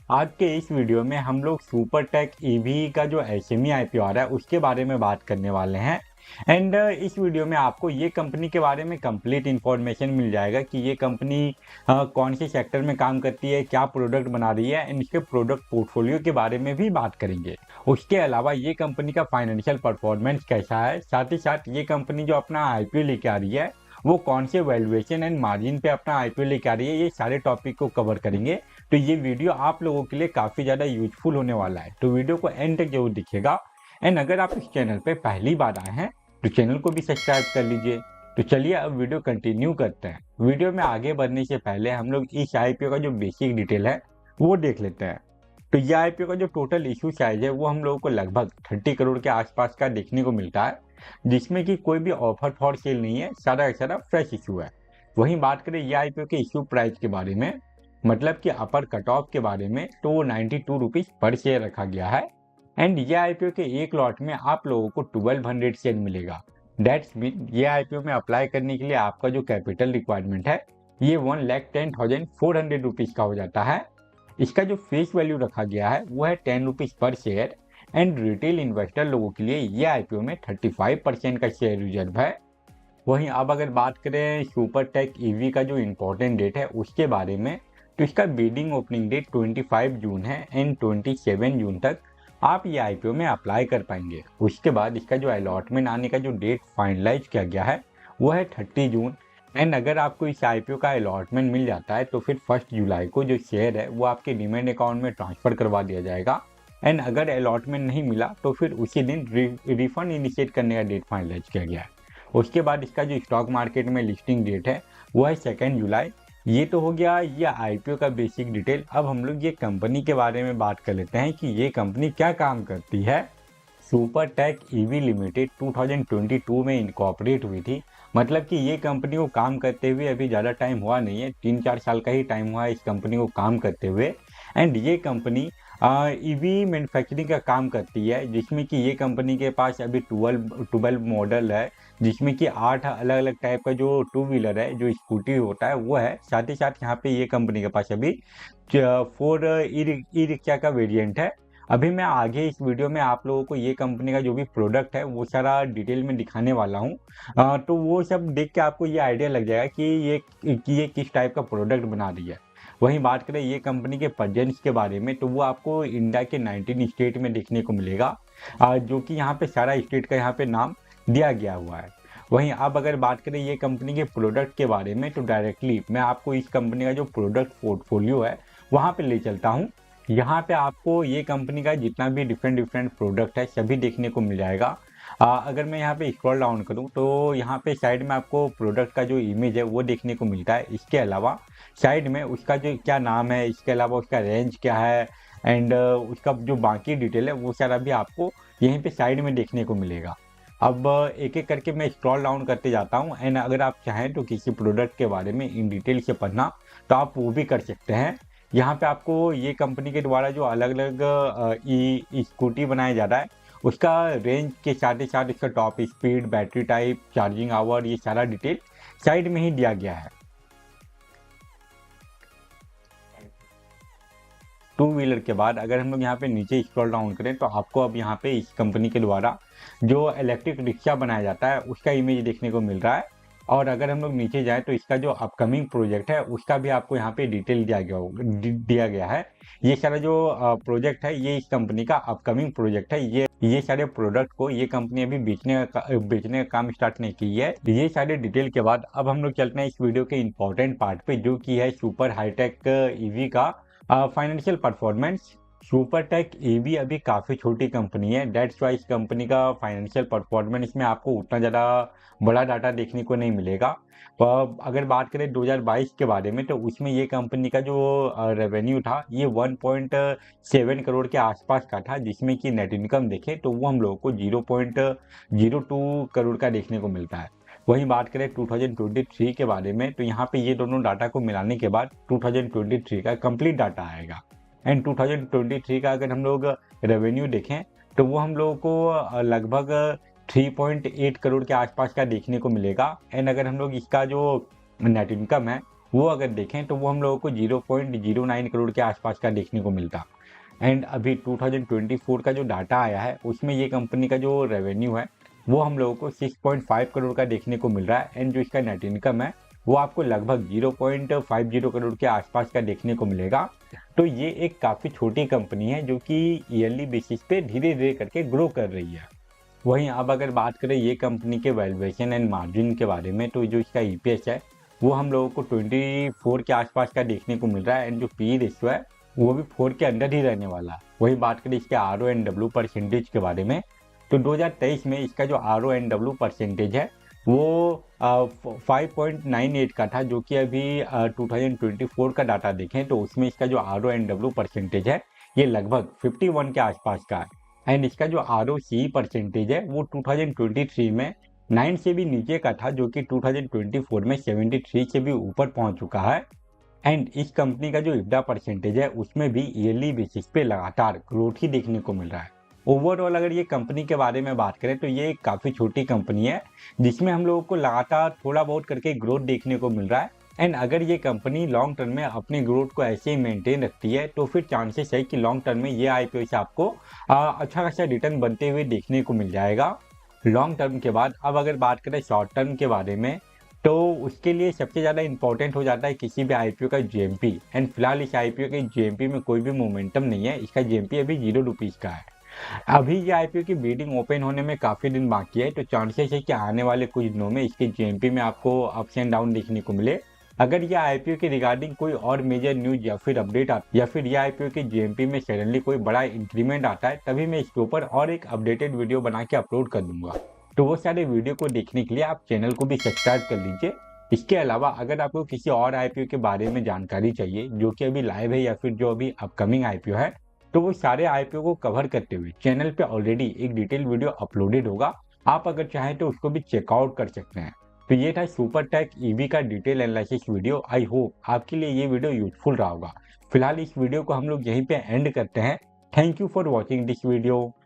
आज के इस वीडियो में हम लोग सुपर टेक ईवी का जो एसएमई आईपीओ आ रहा है उसके बारे में बात करने वाले हैं। एंड इस वीडियो में आपको ये कंपनी के बारे में कंप्लीट इन्फॉर्मेशन मिल जाएगा कि ये कंपनी कौन से सेक्टर में काम करती है, क्या प्रोडक्ट बना रही है एंड इसके प्रोडक्ट पोर्टफोलियो के बारे में भी बात करेंगे। उसके अलावा ये कंपनी का फाइनेंशियल परफॉर्मेंस कैसा है, साथ ही साथ ये कंपनी जो अपना आईपीओ लेके आ रही है वो कौन से वैल्यूएशन एंड मार्जिन पे अपना आईपीओ लेके आ रही है, ये सारे टॉपिक को कवर करेंगे। तो ये वीडियो आप लोगों के लिए काफ़ी ज़्यादा यूजफुल होने वाला है, तो वीडियो को एंड तक जरूर दिखेगा। एंड अगर आप इस चैनल पे पहली बार आए हैं तो चैनल को भी सब्सक्राइब कर लीजिए। तो चलिए अब वीडियो कंटिन्यू करते हैं। वीडियो में आगे बढ़ने से पहले हम लोग इस आईपीओ का जो बेसिक डिटेल है वो देख लेते हैं। तो ये आईपीओ का जो टोटल इशू साइज है वो हम लोगों को लगभग 30 करोड़ के आसपास का देखने को मिलता है, जिसमें कि कोई भी ऑफर फॉर सेल नहीं है, सारा का सारा फ्रेश इशू है। वहीं बात करें ये आईपीओ के इशू प्राइस के बारे में, मतलब कि अपर कट ऑफ के बारे में, तो वो 92 रुपीज़ पर शेयर रखा गया है। एंड ये आईपीओ के एक लॉट में आप लोगों को 1200 शेयर मिलेगा। दैट्स मीन ये आईपीओ में अप्लाई करने के लिए आपका जो कैपिटल रिक्वायरमेंट है ये 1,10,400 रुपीज़ का हो जाता है। इसका जो फेस वैल्यू रखा गया है वो है 10 रुपीज़ पर शेयर। एंड रिटेल इन्वेस्टर लोगों के लिए ये आईपीओ में 35% का शेयर रिजर्व है। वहीं अब अगर बात करें सुपर टेक ईवी का जो इम्पोर्टेंट डेट है उसके बारे में, तो इसका बिडिंग ओपनिंग डेट 25 जून है एंड 27 जून तक आप ये आईपीओ में अप्लाई कर पाएंगे। उसके बाद इसका जो अलॉटमेंट आने का जो डेट फाइनलाइज किया गया है वो है 30 जून। एंड अगर आपको इस आईपीओ का अलॉटमेंट मिल जाता है तो फिर 1 जुलाई को जो शेयर है वो आपके डीमैट अकाउंट में ट्रांसफर करवा दिया जाएगा। एंड अगर अलॉटमेंट नहीं मिला तो फिर उसी दिन रिफंड इनिशिएट करने का डेट फाइनलाइज किया गया है। उसके बाद इसका जो स्टॉक मार्केट में लिस्टिंग डेट है वो है 2 जुलाई। ये तो हो गया ये आईपीओ का बेसिक डिटेल। अब हम लोग ये कंपनी के बारे में बात कर लेते हैं कि ये कंपनी क्या काम करती है। सुपर टेक ईवी लिमिटेड 2022 में इनकॉर्पोरेट हुई थी, मतलब कि ये कंपनी को काम करते हुए अभी ज़्यादा टाइम हुआ नहीं है, 3-4 साल का ही टाइम हुआ है इस कंपनी को काम करते हुए। एंड ये कंपनी ईवी मैन्युफैक्चरिंग का काम करती है, जिसमें कि ये कंपनी के पास अभी 12 मॉडल है, जिसमें कि 8 अलग अलग टाइप का जो टू व्हीलर है, जो स्कूटी होता है वो है। साथ ही साथ यहाँ पे ये कंपनी के पास अभी 4 ई रिक्शा का वेरिएंट है। अभी मैं आगे इस वीडियो में आप लोगों को ये कंपनी का जो भी प्रोडक्ट है वो सारा डिटेल में दिखाने वाला हूँ। तो वो सब देख के आपको ये आइडिया लग जाएगा कि ये किस टाइप का प्रोडक्ट बना रही है। वहीं बात करें ये कंपनी के प्रेजेंस के बारे में, तो वो आपको इंडिया के 19 स्टेट में देखने को मिलेगा, जो कि यहाँ पे सारा स्टेट का यहाँ पे नाम दिया गया हुआ है। वहीं अब अगर बात करें ये कंपनी के प्रोडक्ट के बारे में, तो डायरेक्टली मैं आपको इस कंपनी का जो प्रोडक्ट पोर्टफोलियो है वहाँ पे ले चलता हूँ। यहाँ पे आपको ये कंपनी का जितना भी डिफरेंट प्रोडक्ट है सभी देखने को मिल जाएगा। अगर मैं यहाँ पे स्क्रॉल डाउन करूँ तो यहाँ पे साइड में आपको प्रोडक्ट का जो इमेज है वो देखने को मिलता है। इसके अलावा साइड में उसका जो क्या नाम है, इसके अलावा उसका रेंज क्या है एंड उसका जो बाकी डिटेल है वो सारा भी आपको यहीं पे साइड में देखने को मिलेगा। अब एक एक करके मैं स्क्रॉल डाउन करते जाता हूँ। एंड अगर आप चाहें तो किसी प्रोडक्ट के बारे में इन डिटेल से पढ़ना तो आप वो भी कर सकते हैं। यहाँ पे आपको ये कंपनी के द्वारा जो अलग अलग ई स्कूटी बनाया जा रहा है उसका रेंज के साथ ही साथ इसका top speed, battery type, charging hour, ये सारा डिटेल साइड में ही दिया गया है। टू व्हीलर के बाद अगर हम लोग यहाँ पे नीचे स्क्रॉल डाउन करें तो आपको अब यहाँ पे इस कंपनी के द्वारा जो इलेक्ट्रिक रिक्शा बनाया जाता है उसका इमेज देखने को मिल रहा है। और अगर हम लोग नीचे जाएं तो इसका जो अपकमिंग प्रोजेक्ट है उसका भी आपको यहाँ पे डिटेल दिया गया है। ये सारा जो प्रोजेक्ट है ये इस कंपनी का अपकमिंग प्रोजेक्ट है। ये सारे प्रोडक्ट को ये कंपनी अभी बेचने का काम स्टार्ट नहीं की है। ये सारे डिटेल के बाद अब हम लोग चलते हैं इस वीडियो के इंपॉर्टेंट पार्ट पे, जो कि है सुपर हाईटेक ईवी का financial performance. Super tech EV अभी काफ़ी छोटी कंपनी है, डेट्स वाइज कंपनी का फाइनेंशियल परफॉर्मेंस में आपको उतना ज़्यादा बड़ा डाटा देखने को नहीं मिलेगा। अगर बात करें 2022 के बारे में तो उसमें ये कंपनी का जो रेवेन्यू था ये 1.7 करोड़ के आसपास का था, जिसमें कि नेट इनकम देखें तो वो हम लोगों को 0.02 करोड़ का देखने को मिलता है। वहीं बात करें 2023 के बारे में तो यहाँ पे ये दोनों डाटा को मिलाने के बाद 2023 का कंप्लीट डाटा आएगा। एंड 2023 का अगर हम लोग रेवेन्यू देखें तो वो हम लोगों को लगभग 3.8 करोड़ के आसपास का देखने को मिलेगा। एंड अगर हम लोग इसका जो नेट इनकम है वो अगर देखें तो वो हम लोगों को 0.09 करोड़ के आसपास का देखने को मिलता। एंड अभी 2024 का जो डाटा आया है उसमें ये कंपनी का जो रेवेन्यू है वो हम लोगों को 6.5 करोड़ का देखने को मिल रहा है। एंड जो इसका नेट इनकम है वो आपको लगभग 0.50 करोड़ के आसपास का देखने को मिलेगा। तो ये एक काफ़ी छोटी कंपनी है जो कि ईयरली बेसिस पे धीरे धीरे करके ग्रो कर रही है। वहीं अब अगर बात करें ये कंपनी के वैल्यूएशन एंड मार्जिन के बारे में, तो जो इसका ईपीएस है वो हम लोगों को 24 के आसपास का देखने को मिल रहा है। एंड जो पी रेशियो है वो भी 4 के अंडर ही रहने वाला है। वही बात करें इसके R O and W percentage के बारे में, तो 2023 में इसका जो R O and W percentage है वो 5.98 का था, जो कि अभी 2024 का डाटा देखें तो उसमें इसका जो R O and W percentage है ये लगभग 51 के आसपास का है। एंड इसका जो आर ओ सी परसेंटेज है वो 2023 में 9 से भी नीचे का था, जो कि 2024 में 73 से भी ऊपर पहुंच चुका है। एंड इस कंपनी का जो इब्डा परसेंटेज है उसमें भी ईयरली बेसिस पे लगातार ग्रोथ ही देखने को मिल रहा है। ओवरऑल अगर ये कंपनी के बारे में बात करें तो ये एक काफ़ी छोटी कंपनी है जिसमें हम लोगों को लगातार थोड़ा बहुत करके ग्रोथ देखने को मिल रहा है। एंड अगर ये कंपनी लॉन्ग टर्म में अपनी ग्रोथ को ऐसे ही मेंटेन रखती है तो फिर चांसेस है कि लॉन्ग टर्म में ये आईपीओ से आपको अच्छा खासा रिटर्न बनते हुए देखने को मिल जाएगा लॉन्ग टर्म के बाद। अब अगर बात करें शॉर्ट टर्म के बारे में, तो उसके लिए सबसे ज़्यादा इंपॉर्टेंट हो जाता है किसी भी आईपीओ का जीएमपी। एंड फिलहाल इस आईपीओ के जीएमपी में कोई भी मोमेंटम नहीं है, इसका जीएमपी अभी 0 रुपीज़ का है। अभी ये आईपीओ की बिडिंग ओपन होने में काफ़ी दिन बाकी है, तो चांसेस है कि आने वाले कुछ दिनों में इसके जीएमपी में आपको अप्स एंड डाउन देखने को मिले। अगर ये आईपीओ के रिगार्डिंग कोई और मेजर न्यूज या फिर अपडेट आता या फिर ये आईपीओ के जीएमपी में सडनली कोई बड़ा इंक्रीमेंट आता है, तभी मैं इसके ऊपर और एक अपडेटेड वीडियो बना के अपलोड कर दूंगा। तो वो सारे वीडियो को देखने के लिए आप चैनल को भी सब्सक्राइब कर लीजिए। इसके अलावा अगर आपको किसी और आईपीओ के बारे में जानकारी चाहिए जो कि अभी लाइव है या फिर जो अभी अपकमिंग आईपीओ है, तो वो सारे आईपीओ को कवर करते हुए चैनल पे ऑलरेडी एक डिटेल वीडियो अपलोडेड होगा। आप अगर चाहें तो उसको भी चेकआउट कर सकते हैं। तो ये था सुपरटेक ईवी का detail analysis video. I hope आपके लिए ये वीडियो यूजफुल रहा होगा। फिलहाल इस वीडियो को हम लोग यहीं पे एंड करते हैं। Thank you for watching this video.